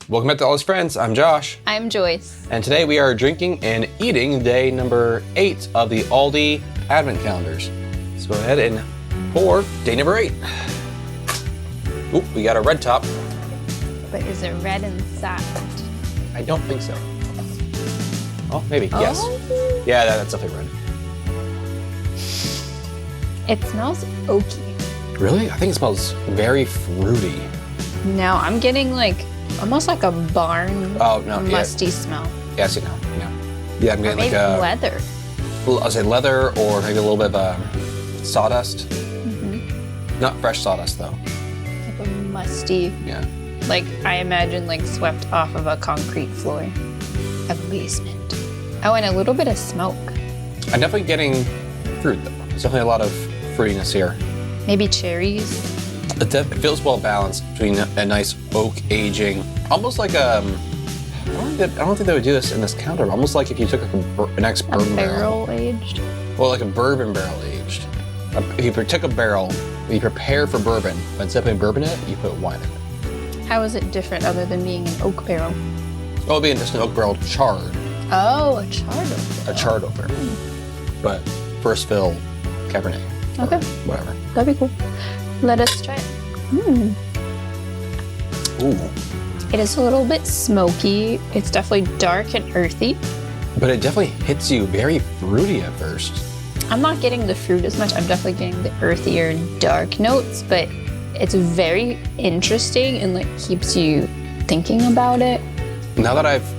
Welcome back to Aldi's Friends. I'm Josh. I'm Joyce. And today we are drinking and eating day number 8 of the Aldi Advent calendars. Let's go ahead and pour day number 8. Oop, we got a red top. But is it red inside? I don't think so. Oh, maybe, yes. Oh. Yeah, that's definitely red. It smells oaky. Really? I think it smells very fruity. No, I'm getting like almost like a barn musty smell. Yeah, I see now. Yeah, I'm getting Or maybe like a leather. I'll say leather or maybe a little bit of sawdust. Not fresh sawdust though. Like a musty, Yeah. like I imagine like swept off of a concrete floor of a basement. Oh, and a little bit of smoke. I'm definitely getting fruit though. There's definitely a lot of fruitiness here. Maybe cherries. It feels well balanced between a nice oak aging, almost like I don't think they would do this in this counter. Almost like if you took an ex-bourbon barrel. Aged. Well, like a bourbon barrel aged. If you took a barrel, you prepare for bourbon, but instead of putting bourbon in it, you put wine in it. How is it different other than being an oak barrel? Well, it'd be just an oak barrel charred. Oh, a charred oak barrel. A charred oak barrel. But first fill Cabernet. Okay. Whatever. That'd be cool. Let us try it. Ooh. It is a little bit smoky. It's definitely dark and earthy. But it definitely hits you very fruity at first. I'm not getting the fruit as much. I'm definitely getting the earthier, dark notes, but it's very interesting and like keeps you thinking about it. Now that I've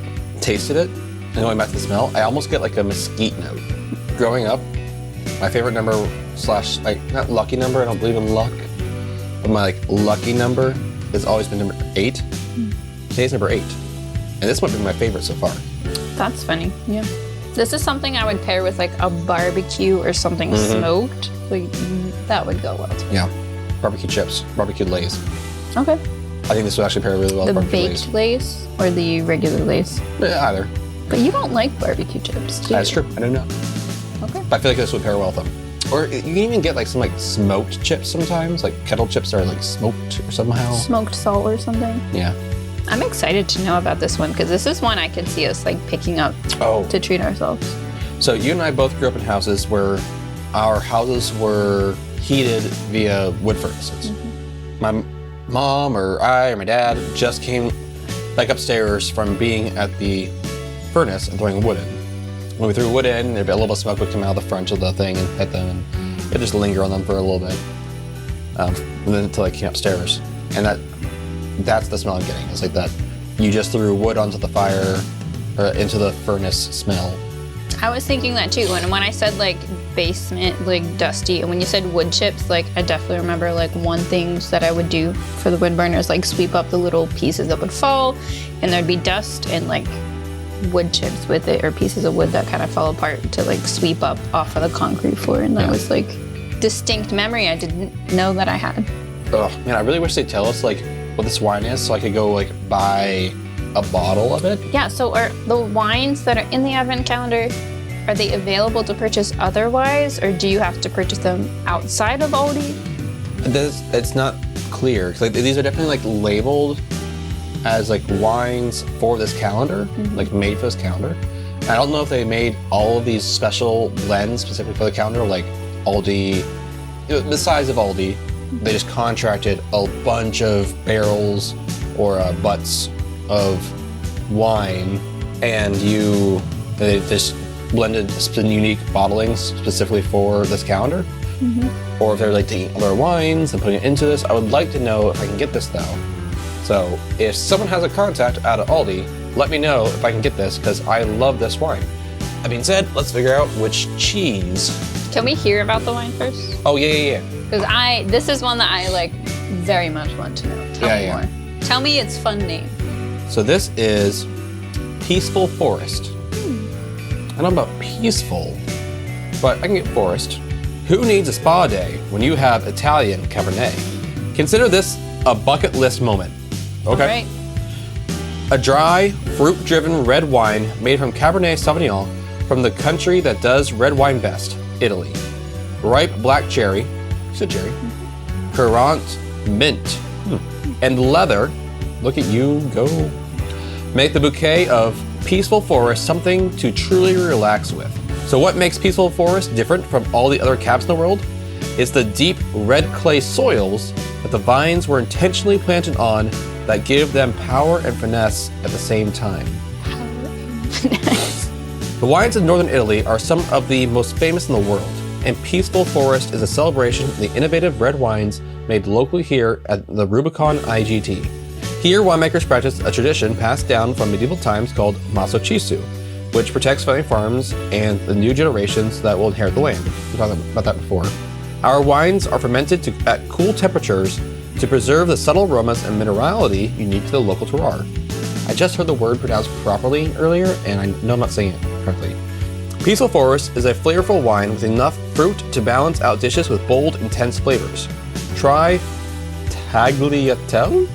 tasted it and going back to the smell, I almost get like a mesquite note. Growing up, my favorite number / like not lucky number, I don't believe in luck, but my like lucky number has always been number 8. Today's number 8. And this might be my favorite so far. That's funny, yeah. This is something I would pair with like a barbecue or something smoked. Like that would go well too. Yeah, barbecue chips, barbecue Lay's. Okay. I think this would actually pair really well The with barbecue baked Lay's or the regular Lay's? Yeah, either. But you don't like barbecue chips, do you? That's true, I don't know. Okay. But I feel like this would pair well with them. Or you can even get like some like smoked chips sometimes, like kettle chips are like smoked or somehow. Smoked salt or something. Yeah. I'm excited to know about this one because this is one I could see us like picking up to treat ourselves. So you and I both grew up in houses where our houses were heated via wood furnaces. My mom or I or my dad just came like upstairs from being at the furnace and throwing wood in. When we threw wood in, there'd be a little bit of smoke would come out of the front of the thing and hit them, and it'd just linger on them for a little bit, and then until I came upstairs. And that's the smell I'm getting. It's like that you just threw wood onto the fire, or into the furnace smell. I was thinking that too. And when I said like basement, like dusty, and when you said wood chips, like I definitely remember like one thing that I would do for the wood burners, like sweep up the little pieces that would fall, and there'd be dust and like wood chips with it, or pieces of wood that kind of fell apart to like sweep up off of the concrete floor. And that was like distinct memory I didn't know that I had. Oh man, I really wish they'd tell us like what this wine is so I could go like buy a bottle of it. Yeah, so are the wines that are in the Advent calendar, are they available to purchase otherwise, or do you have to purchase them outside of Aldi? It's not clear. Like, these are definitely like labeled as like wines for this calendar, like made for this calendar. I don't know if they made all of these special blends specifically for the calendar, like Aldi, the size of Aldi. They just contracted a bunch of barrels or butts of wine, and they just blended some unique bottlings specifically for this calendar. Or if they're like taking other wines and putting it into this. I would like to know if I can get this though. So if someone has a contact out of Aldi, let me know if I can get this, because I love this wine. That being said, let's figure out which cheese. Can we hear about the wine first? Oh yeah. Because this is one that I like very much want to know. Tell me more. Tell me its fun name. So this is Peaceful Forest. I don't know about peaceful, but I can get forest. Who needs a spa day when you have Italian Cabernet? Consider this a bucket list moment. Okay. All right. A dry, fruit-driven red wine made from Cabernet Sauvignon from the country that does red wine best, Italy. Ripe black cherry, currant mint, and leather. Look at you go make the bouquet of peaceful forest something to truly relax with. So what makes peaceful forest different from all the other cabs in the world? It's the deep red clay soils that the vines were intentionally planted on that give them power and finesse at the same time. The wines in northern Italy are some of the most famous in the world, and Peaceful Forest is a celebration of the innovative red wines made locally here at the Rubicon IGT. Here, winemakers practice a tradition passed down from medieval times called Masocisu, which protects family farms and the new generations that will inherit the land. We talked about that before. Our wines are fermented at cool temperatures to preserve the subtle aromas and minerality unique to the local terroir. I just heard the word pronounced properly earlier, and I know I'm not saying it correctly. Peaceful Forest is a flavorful wine with enough fruit to balance out dishes with bold, intense flavors. Try Tagliatelle?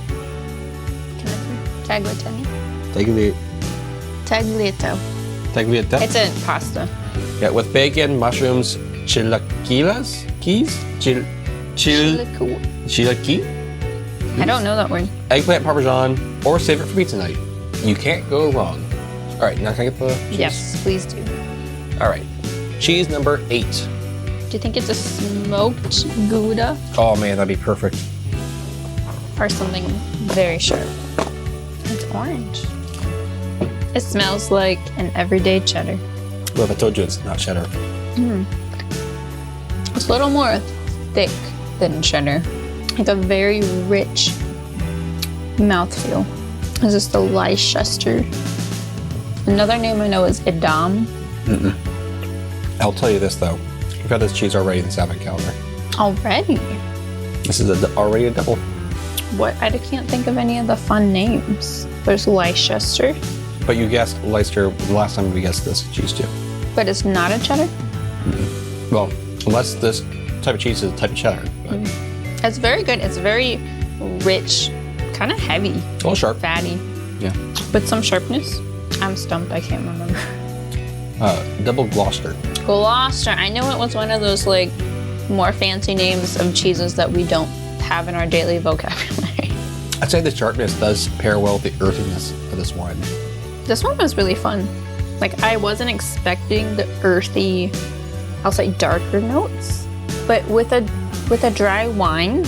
Tagliatelle. Tagliatelle. Tagliatelle? It's a pasta. Yeah, with bacon, mushrooms, chilaquiles? Chilaki? I don't know that word. Eggplant parmesan, or save it for pizza night. You can't go wrong. All right, now can I get the cheese? Yes, please do. All right, cheese number 8. Do you think it's a smoked Gouda Oh man, that'd be perfect. or something very sharp? It's orange. It smells like an everyday cheddar. Well, if I told you it's not cheddar. It's a little more thick than cheddar. Like a very rich mouthfeel. Is this the Leicester? Another name I know is Edam. I'll tell you this though. We've had this cheese already in the Savin calendar. Already? This is already a double. What? I can't think of any of the fun names. There's Leicester, But you guessed Leicester the last time we guessed this cheese too. but it's not a cheddar. Well, unless this type of cheese is a type of cheddar. But It's very good. It's very rich, kind of heavy, a little sharp. fatty, Yeah. with some sharpness. I'm stumped. I can't remember. Double Gloucester. Gloucester. I know it was one of those like more fancy names of cheeses that we don't have in our daily vocabulary. I'd say the sharpness does pair well with the earthiness of this wine. This one was really fun. Like I wasn't expecting the earthy, I'll say darker notes, but with a dry wine,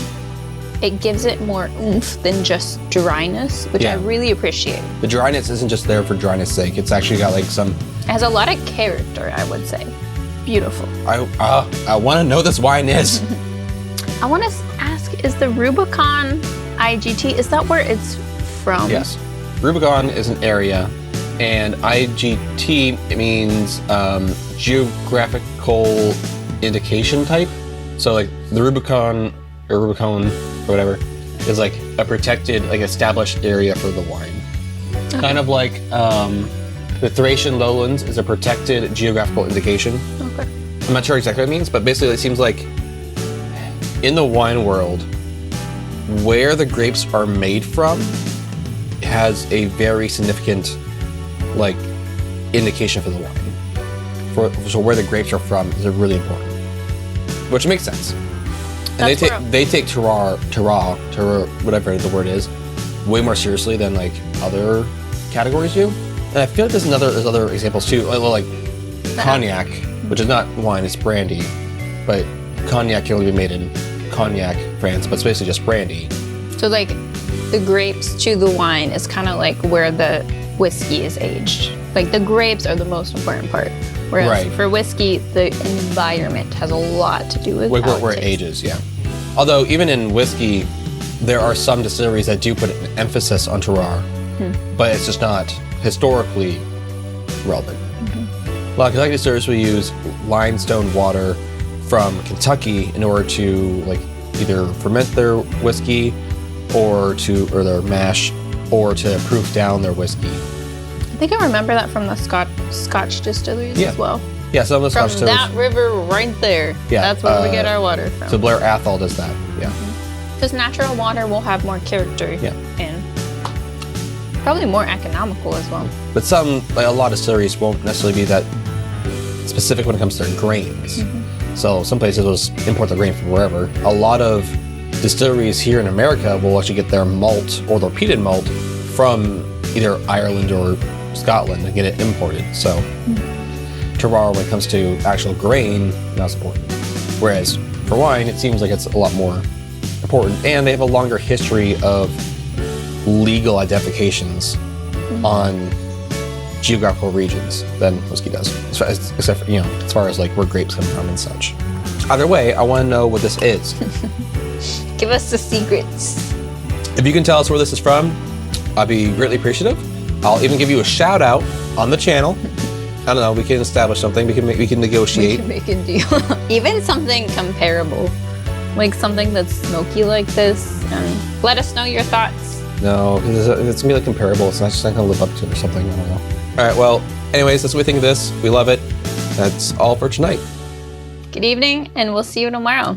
it gives it more oomph than just dryness, which I Yeah. really appreciate. The dryness isn't just there for dryness sake. It's actually got like some. It has a lot of character, I would say. Beautiful. I want to know this wine is. I want to ask, is the Rubicon IGT, is that where it's from? Yes. Rubicon is an area, and IGT means geographical indication type. So like the Rubicon or whatever is like a protected, like established area for the wine. Okay. Kind of like the Thracian lowlands is a protected geographical indication. Okay. I'm not sure exactly what it means, but basically it seems like in the wine world, where the grapes are made from has a very significant like indication for the wine. So where the grapes are from is really important, which makes sense. And they take terroir, whatever the word is, way more seriously than like other categories do. And I feel like there's other examples too, like cognac, which is not wine, it's brandy, but cognac can only be made in Cognac, France, but it's basically just brandy. So like the grapes to the wine is kind of like where the whiskey is aged. Like the grapes are the most important part. Whereas for whiskey, the environment has a lot to do with where it ages, yeah. Although even in whiskey, there are some distilleries that do put an emphasis on terroir, but it's just not historically relevant. A lot of Kentucky distillers will use limestone water from Kentucky in order to like either ferment their whiskey or their mash or to proof down their whiskey. I think I remember that from the Scotch distilleries as well. Yeah, some of the From Scotch distillers. that river right there. Yeah, That's where we get our water from. So Blair Athol does that, yeah. Because natural water will have more character and probably more economical as well. But a lot of distilleries won't necessarily be that specific when it comes to their grains. So some places will just import the grain from wherever. A lot of distilleries here in America will actually get their malt or their peated malt from either Ireland or Scotland and get it imported. So terroir, when it comes to actual grain, not as important. Whereas for wine, it seems like it's a lot more important, and they have a longer history of legal identifications on geographical regions than whiskey does, except for, as far as like where grapes come from and such. Either way, I want to know what this is. Give us the secrets. If you can tell us where this is from, I'd be greatly appreciative. I'll even give you a shout out on the channel. I don't know, we can establish something, we can negotiate. We can make a deal. Even something comparable, like something that's smoky like this, and let us know your thoughts. No, it's gonna be like comparable. It's not just not gonna live up to it or something. I don't know. All right, well, anyways, that's what we think of this. We love it. That's all for tonight. Good evening, and we'll see you tomorrow.